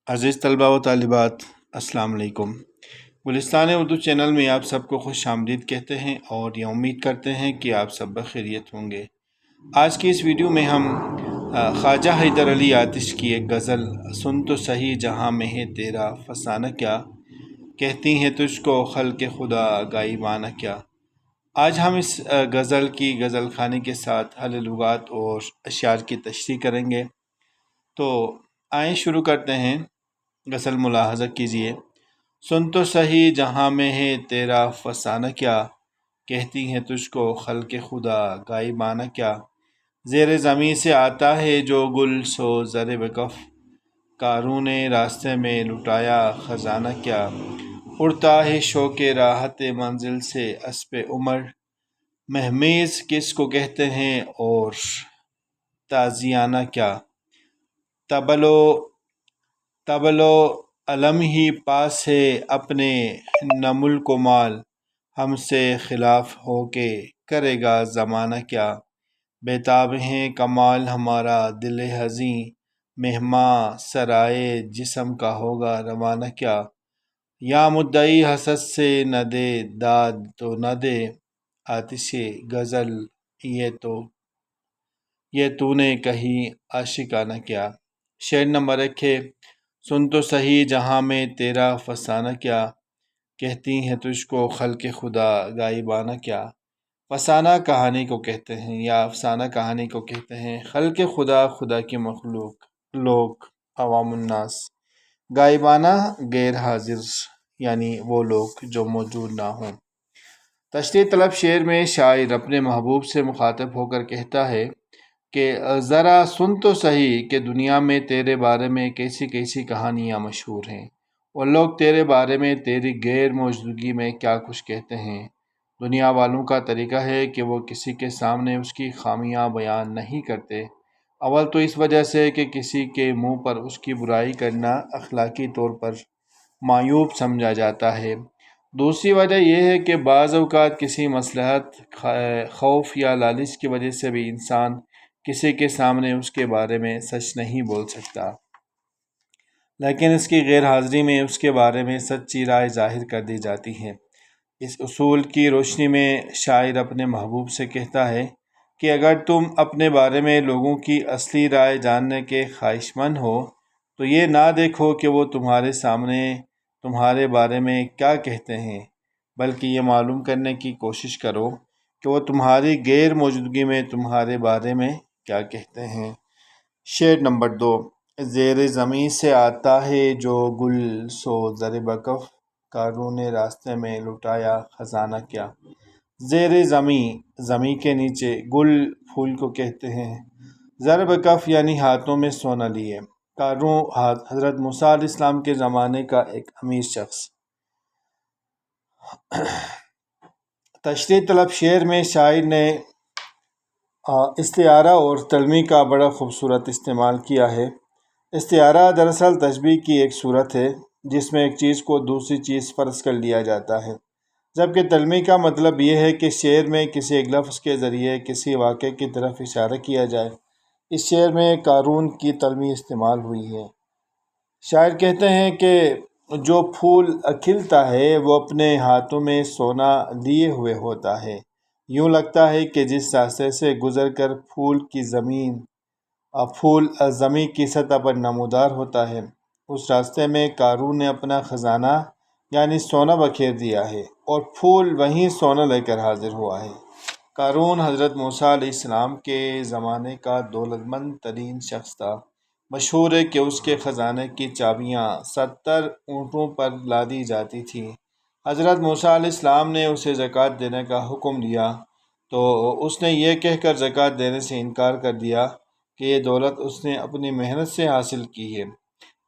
عزیز طلبہ و طالبات، السلام علیکم۔ گلستان اردو چینل میں آپ سب کو خوش آمدید کہتے ہیں اور یہ امید کرتے ہیں کہ آپ سب بخیریت ہوں گے۔ آج کی اس ویڈیو میں ہم خواجہ حیدر علی آتش کی ایک غزل سن تو سہی جہاں میں ہے تیرا فسانہ کیا، کہتی ہیں تجھ کو خلق خدا غائبانہ کیا۔ آج ہم اس غزل کی غزل خوانی کے ساتھ حل لغات اور اشعار کی تشریح کریں گے۔ تو آئیں شروع کرتے ہیں۔ غزل ملاحظہ کیجیے۔ سن تو سہی جہاں میں ہے تیرا فسانہ کیا، کہتی ہیں تجھ کو خلق خدا غائبانہ کیا۔ زیر زمیں سے آتا ہے جو گل سو زر بکف، کاروں نے راستے میں لٹایا خزانہ کیا۔ اڑتا ہے شوق راحت منزل سے اسب عمر، مہمیز کس کو کہتے ہیں اور تازیانہ کیا۔ تبلو علم ہی پاس ہے اپنے نہ ملک و مال، ہم سے خلاف ہو کے کرے گا زمانہ کیا۔ بیتاب ہیں کمال ہمارا دل حزیں، مہماں سرائے جسم کا ہوگا روانہ کیا۔ یا مدعی حسد سے نہ دے داد تو نہ دے، آتش غزل یہ تو نے کہی عاشقانہ کیا۔ شعر نمبر 1 ہے۔ سن تو سہی جہاں میں تیرا فسانہ کیا، کہتی ہیں تجھ کو خلق خدا غائبانہ کیا۔ فسانہ کہانی کو کہتے ہیں یا افسانہ کہانی کو کہتے ہیں۔ خلق خدا، خدا کی مخلوق، لوگ، عوام الناس۔ غائبانہ غیر حاضر، یعنی وہ لوگ جو موجود نہ ہوں۔ تشریح طلب شعر میں شاعر اپنے محبوب سے مخاطب ہو کر کہتا ہے کہ ذرا سن تو سہی کہ دنیا میں تیرے بارے میں کیسی کیسی کہانیاں مشہور ہیں، اور لوگ تیرے بارے میں تیری غیر موجودگی میں کیا کچھ کہتے ہیں۔ دنیا والوں کا طریقہ ہے کہ وہ کسی کے سامنے اس کی خامیاں بیان نہیں کرتے۔ اول تو اس وجہ سے کہ کسی کے منہ پر اس کی برائی کرنا اخلاقی طور پر معیوب سمجھا جاتا ہے۔ دوسری وجہ یہ ہے کہ بعض اوقات کسی مصلحت، خوف یا لالچ کی وجہ سے بھی انسان کسی کے سامنے اس کے بارے میں سچ نہیں بول سکتا، لیکن اس کی غیر حاضری میں اس کے بارے میں سچی رائے ظاہر کر دی جاتی ہے۔ اس اصول کی روشنی میں شاعر اپنے محبوب سے کہتا ہے کہ اگر تم اپنے بارے میں لوگوں کی اصلی رائے جاننے کے خواہش مند ہو تو یہ نہ دیکھو کہ وہ تمہارے سامنے تمہارے بارے میں کیا کہتے ہیں، بلکہ یہ معلوم کرنے کی کوشش کرو کہ وہ تمہاری غیر موجودگی میں تمہارے بارے میں کیا کہتے ہیں۔ شعر نمبر 2۔ زیر زمیں سے آتا ہے جو گل سو زر بکف، کاروں نے راستے میں لٹایا خزانہ کیا۔ زیر زمیں، زمیں کے نیچے، گل پھول کو کہتے ہیں، زر بکف یعنی ہاتھوں میں سونا لیے۔ کاروں حضرت موسیٰ علیہ السلام کے زمانے کا ایک امیر شخص۔ تشریح طلب شعر میں شاعر نے استعارہ اور تلمیح کا بڑا خوبصورت استعمال کیا ہے۔ استعارہ دراصل تشبیہ کی ایک صورت ہے جس میں ایک چیز کو دوسری چیز فرض کر لیا جاتا ہے، جبکہ تلمیح کا مطلب یہ ہے کہ شعر میں کسی ایک لفظ کے ذریعے کسی واقعے کی طرف اشارہ کیا جائے۔ اس شعر میں قارون کی تلمیح استعمال ہوئی ہے۔ شاعر کہتے ہیں کہ جو پھول کھلتا ہے وہ اپنے ہاتھوں میں سونا لیے ہوئے ہوتا ہے، یوں لگتا ہے کہ جس راستے سے گزر کر پھول زمیں کی سطح پر نمودار ہوتا ہے، اس راستے میں قارون نے اپنا خزانہ یعنی سونا بکھیر دیا ہے، اور پھول وہیں سونا لے کر حاضر ہوا ہے۔ قارون حضرت موسیٰ علیہ السلام کے زمانے کا دولت مند ترین شخص تھا۔ مشہور ہے کہ اس کے خزانے کی چابیاں 70 اونٹوں پر لادی جاتی تھیں۔ حضرت موسیٰ علیہ السلام نے اسے زکوٰۃ دینے کا حکم دیا تو اس نے یہ کہہ کر زکوٰۃ دینے سے انکار کر دیا کہ یہ دولت اس نے اپنی محنت سے حاصل کی ہے۔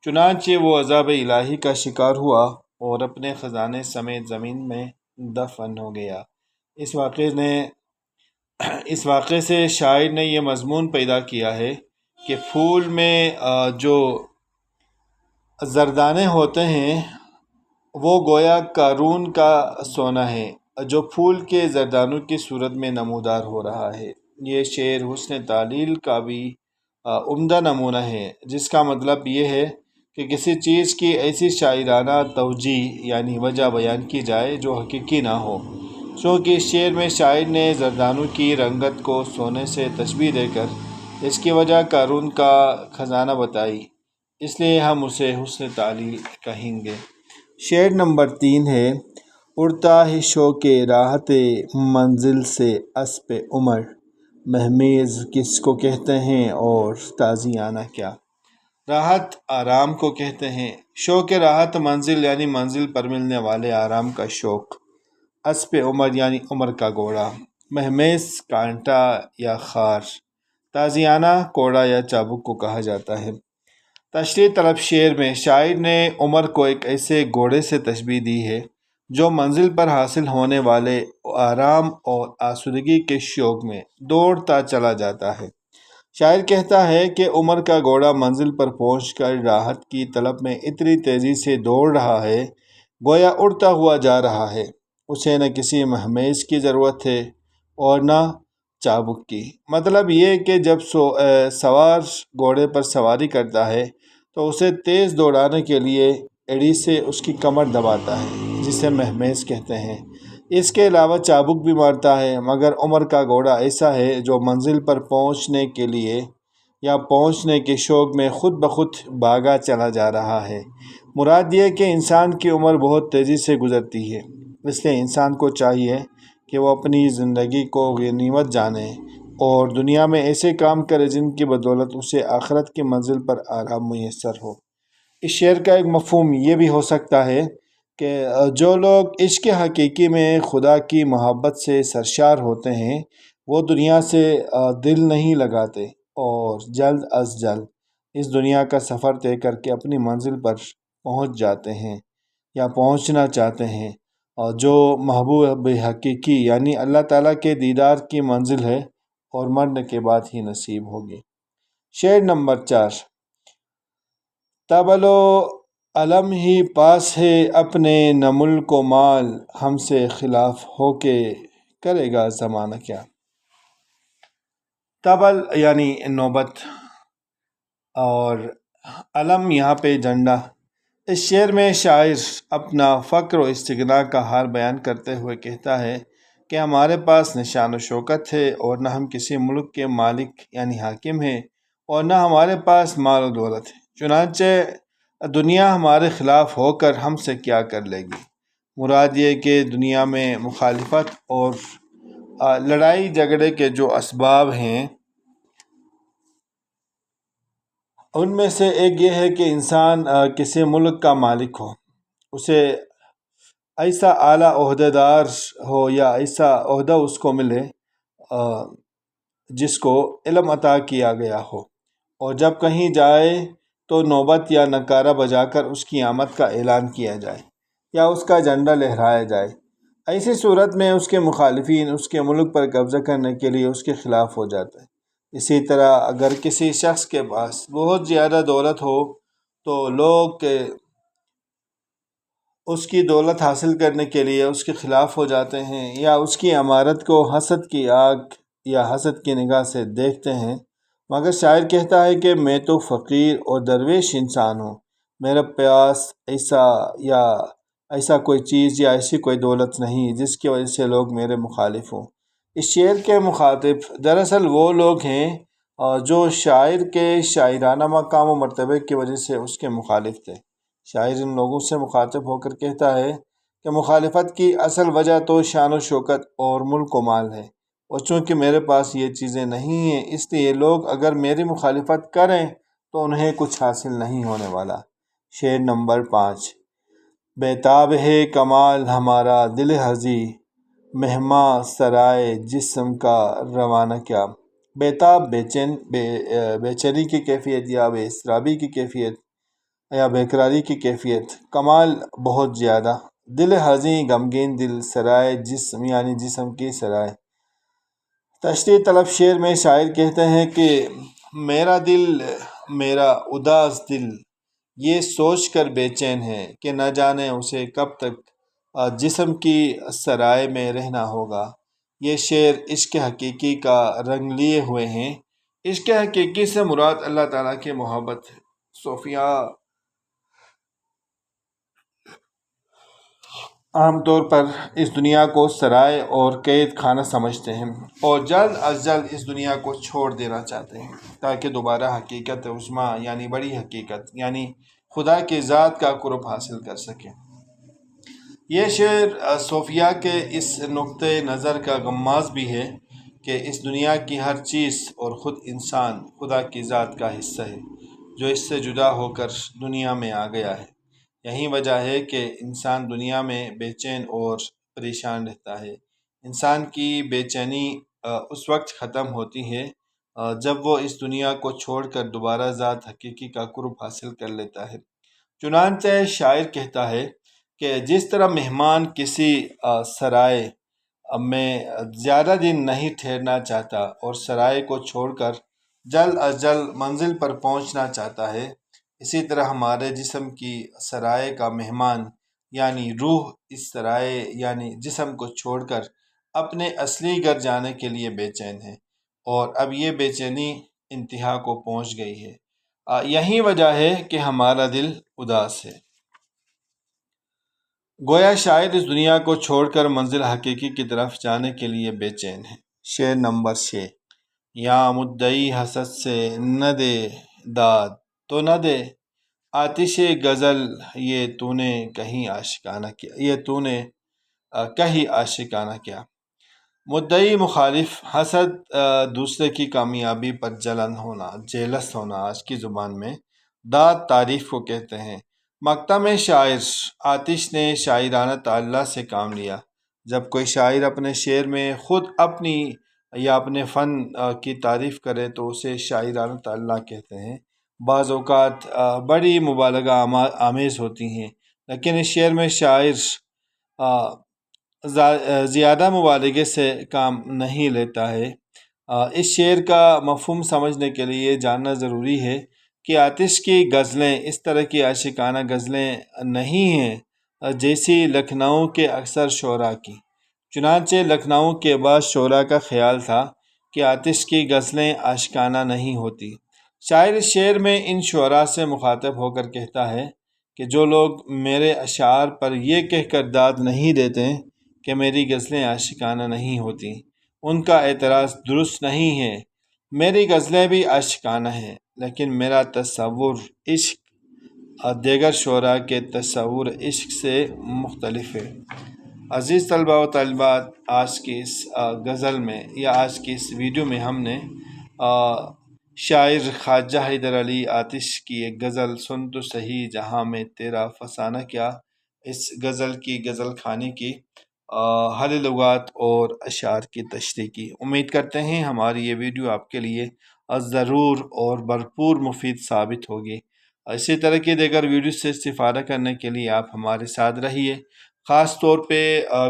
چنانچہ وہ عذاب الہی کا شکار ہوا اور اپنے خزانے سمیت زمین میں دفن ہو گیا۔ اس واقعے سے شاعر نے یہ مضمون پیدا کیا ہے کہ پھول میں جو زردانے ہوتے ہیں وہ گویا قارون کا سونا ہے جو پھول کے زردانوں کی صورت میں نمودار ہو رہا ہے۔ یہ شعر حسن تعلیل کا بھی عمدہ نمونہ ہے، جس کا مطلب یہ ہے کہ کسی چیز کی ایسی شاعرانہ توجیہ یعنی وجہ بیان کی جائے جو حقیقی نہ ہو۔ چونکہ اس شعر میں شاعر نے زردانو کی رنگت کو سونے سے تشبیہ دے کر اس کی وجہ قارون کا خزانہ بتائی، اس لیے ہم اسے حسن تعلیل کہیں گے۔ شعر نمبر 3 ہے: اڑتا ہے شوق راحت منزل سے اسپِ عمر، مہمیز کس کو کہتے ہیں اور تازیانہ کیا؟ راحت آرام کو کہتے ہیں۔ شوق راحت منزل یعنی منزل پر ملنے والے آرام کا شوق۔ اسپِ عمر یعنی عمر کا گھوڑا۔ مہمیز کانٹا یا خار۔ تازیانہ کوڑا یا چابک کو کہا جاتا ہے۔ تشریح طلب شعر میں شاعر نے عمر کو ایک ایسے گھوڑے سے تشبیہ دی ہے جو منزل پر حاصل ہونے والے آرام اور آسودگی کے شوق میں دوڑتا چلا جاتا ہے۔ شاعر کہتا ہے کہ عمر کا گھوڑا منزل پر پہنچ کر راحت کی طلب میں اتنی تیزی سے دوڑ رہا ہے گویا اڑتا ہوا جا رہا ہے۔ اسے نہ کسی مہمیز کی ضرورت ہے اور نہ چابک کی۔ مطلب یہ کہ جب سوار گھوڑے پر سواری کرتا ہے تو اسے تیز دوڑانے کے لیے ایڑی سے اس کی کمر دباتا ہے، جسے مہمیز کہتے ہیں۔ اس کے علاوہ چابک بھی مارتا ہے، مگر عمر کا گھوڑا ایسا ہے جو منزل پر پہنچنے کے لیے یا پہنچنے کے شوق میں خود بخود بھاگا چلا جا رہا ہے۔ مراد یہ کہ انسان کی عمر بہت تیزی سے گزرتی ہے، اس لیے انسان کو چاہیے کہ وہ اپنی زندگی کو غنیمت جانے اور دنیا میں ایسے کام کرے جن کی بدولت اسے آخرت کی منزل پر آرام میسر ہو۔ اس شعر کا ایک مفہوم یہ بھی ہو سکتا ہے کہ جو لوگ عشق حقیقی میں خدا کی محبت سے سرشار ہوتے ہیں وہ دنیا سے دل نہیں لگاتے اور جلد از جلد اس دنیا کا سفر طے کر کے اپنی منزل پر پہنچ جاتے ہیں یا پہنچنا چاہتے ہیں، اور جو محبوب حقیقی یعنی اللہ تعالیٰ کے دیدار کی منزل ہے اور مرنے کے بعد ہی نصیب ہوگی۔ شعر نمبر 4: تبل و علم ہی پاس ہے اپنے، نہ ملک و مال ہم سے خلاف ہو کے کرے گا زمانہ کیا؟ تبل یعنی نوبت اور علم یہاں پہ جھنڈا۔ اس شعر میں شاعر اپنا فقر و استغنا کا حال بیان کرتے ہوئے کہتا ہے کہ ہمارے پاس نہ شان و شوکت ہے اور نہ ہم کسی ملک کے مالک یعنی حاکم ہیں اور نہ ہمارے پاس مال و دولت ہے، چنانچہ دنیا ہمارے خلاف ہو کر ہم سے کیا کر لے گی۔ مراد یہ کہ دنیا میں مخالفت اور لڑائی جھگڑے کے جو اسباب ہیں ان میں سے ایک یہ ہے کہ انسان کسی ملک کا مالک ہو، اسے ایسا اعلیٰ عہدہ دار ہو یا ایسا عہدہ اس کو ملے جس کو علم عطا کیا گیا ہو، اور جب کہیں جائے تو نوبت یا نعرہ بجا کر اس کی آمد کا اعلان کیا جائے یا اس کا جھنڈا لہرایا جائے۔ ایسی صورت میں اس کے مخالفین اس کے ملک پر قبضہ کرنے کے لیے اس کے خلاف ہو جاتے ہیں۔ اسی طرح اگر کسی شخص کے پاس بہت زیادہ دولت ہو تو لوگ اس کی دولت حاصل کرنے کے لیے اس کے خلاف ہو جاتے ہیں یا اس کی عمارت کو حسد کی آنکھ یا حسد کی نگاہ سے دیکھتے ہیں، مگر شاعر کہتا ہے کہ میں تو فقیر اور درویش انسان ہوں، میرے پاس ایسا کوئی چیز یا ایسی کوئی دولت نہیں جس کی وجہ سے لوگ میرے مخالف ہوں۔ اس شعر کے مخاطب دراصل وہ لوگ ہیں جو شاعر کے شاعرانہ مقام و مرتبے کی وجہ سے اس کے مخالف تھے۔ شاعر ان لوگوں سے مخاطب ہو کر کہتا ہے کہ مخالفت کی اصل وجہ تو شان و شوکت اور ملک و مال ہے، اور چونکہ میرے پاس یہ چیزیں نہیں ہیں اس لیے لوگ اگر میری مخالفت کریں تو انہیں کچھ حاصل نہیں ہونے والا۔ شعر نمبر 5: بیتاب ہے کمال ہمارا دل ہزی، مہماں سرائے جسم کا روانہ کیا؟ بیتاب بے چینی کی کیفیت یا بے اضطرابی کی کیفیت یا بے قراری کی کیفیت، کمال بہت زیادہ، دل ہزی غمگین دل، سرائے جسم یعنی جسم کی سرائے۔ تشریح طلب شعر میں شاعر کہتے ہیں کہ میرا دل، میرا اداس دل یہ سوچ کر بے چین ہے کہ نہ جانے اسے کب تک جسم کی سرائے میں رہنا ہوگا۔ یہ شعر عشق حقیقی کا رنگ لیے ہوئے ہیں۔ عشق حقیقی سے مراد اللہ تعالیٰ کی محبت ہے۔ صوفیاء عام طور پر اس دنیا کو سرائے اور قید خانہ سمجھتے ہیں اور جلد از جلد اس دنیا کو چھوڑ دینا چاہتے ہیں تاکہ دوبارہ حقیقت عظمیٰ یعنی بڑی حقیقت یعنی خدا کی ذات کا قرب حاصل کر سکیں۔ یہ شعر صوفیہ کے اس نقطۂ نظر کا غماز بھی ہے کہ اس دنیا کی ہر چیز اور خود انسان خدا کی ذات کا حصہ ہے جو اس سے جدا ہو کر دنیا میں آ گیا ہے۔ یہی وجہ ہے کہ انسان دنیا میں بے چین اور پریشان رہتا ہے۔ انسان کی بے چینی اس وقت ختم ہوتی ہے جب وہ اس دنیا کو چھوڑ کر دوبارہ ذات حقیقی کا قرب حاصل کر لیتا ہے۔ چنانچہ شاعر کہتا ہے کہ جس طرح مہمان کسی سرائے میں زیادہ دن نہیں ٹھہرنا چاہتا اور سرائے کو چھوڑ کر جلد از جلد منزل پر پہنچنا چاہتا ہے، اسی طرح ہمارے جسم کی سرائے کا مہمان یعنی روح اس سرائے یعنی جسم کو چھوڑ کر اپنے اصلی گھر جانے کے لیے بے چین ہے، اور اب یہ بے چینی انتہا کو پہنچ گئی ہے۔ یہی وجہ ہے کہ ہمارا دل اداس ہے۔ گویا شاعر اس دنیا کو چھوڑ کر منزل حقیقی کی طرف جانے کے لیے بے چین ہے۔ شعر نمبر 6۔ یا مدعی حسد سے نہ دے داد تو نہ دے آتش غزل، یہ تو نے کہیں عاشقانہ کیا، یہ تو نے کہیں عاشقانہ کیا۔ مدعی مخالف، حسد دوسرے کی کامیابی پر جلن ہونا، جیلس ہونا آج کی زبان میں، داد تعریف کو کہتے ہیں۔ مقطع میں شاعر آتش نے شاعرانہ تعلیٰ سے کام لیا۔ جب کوئی شاعر اپنے شعر میں خود اپنی یا اپنے فن کی تعریف کرے تو اسے شاعرانہ تعلیٰ کہتے ہیں۔ بعض اوقات بڑی مبالغہ آمیز ہوتی ہیں، لیکن اس شعر میں شاعر زیادہ مبالغے سے کام نہیں لیتا ہے۔ اس شعر کا مفہوم سمجھنے کے لیے جاننا ضروری ہے کہ آتش کی غزلیں اس طرح کی عاشقانہ غزلیں نہیں ہیں جیسی لکھنؤ کے اکثر شعراء کی۔ چنانچہ لکھنؤ کے بعض شعراء کا خیال تھا کہ آتش کی غزلیں عاشقانہ نہیں ہوتی۔ شاعر اس شعر میں ان شعراء سے مخاطب ہو کر کہتا ہے کہ جو لوگ میرے اشعار پر یہ کہہ کر داد نہیں دیتے کہ میری غزلیں عاشقانہ نہیں ہوتی، ان کا اعتراض درست نہیں ہے۔ میری غزلیں بھی عاشقانہ ہیں، لیکن میرا تصور عشق دیگر شعراء کے تصور عشق سے مختلف ہے۔ عزیز طلباء و طالبات، آج کی اس غزل میں یا آج کی اس ویڈیو میں ہم نے شاعر خواجہ حیدر علی آتش کی ایک غزل سن تو سہی جہاں میں تیرا فسانہ کیا، اس غزل کی غزل خانی کی حل لغات اور اشعار کی تشریح کی۔ امید کرتے ہیں ہماری یہ ویڈیو آپ کے لیے ضرور اور بھرپور مفید ثابت ہوگی۔ اسی طرح کی دیگر ویڈیو سے استفادہ کرنے کے لیے آپ ہمارے ساتھ رہیے۔ خاص طور پہ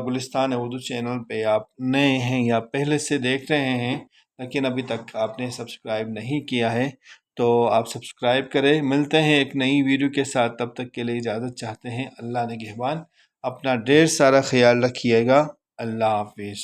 گلستان اردو چینل پہ آپ نئے ہیں یا پہلے سے دیکھ رہے ہیں لیکن ابھی تک آپ نے سبسکرائب نہیں کیا ہے تو آپ سبسکرائب کریں۔ ملتے ہیں ایک نئی ویڈیو کے ساتھ، تب تک کے لیے اجازت چاہتے ہیں۔ اللہ نگہبان، اپنا ڈھیر سارا خیال رکھیے گا۔ اللہ حافظ۔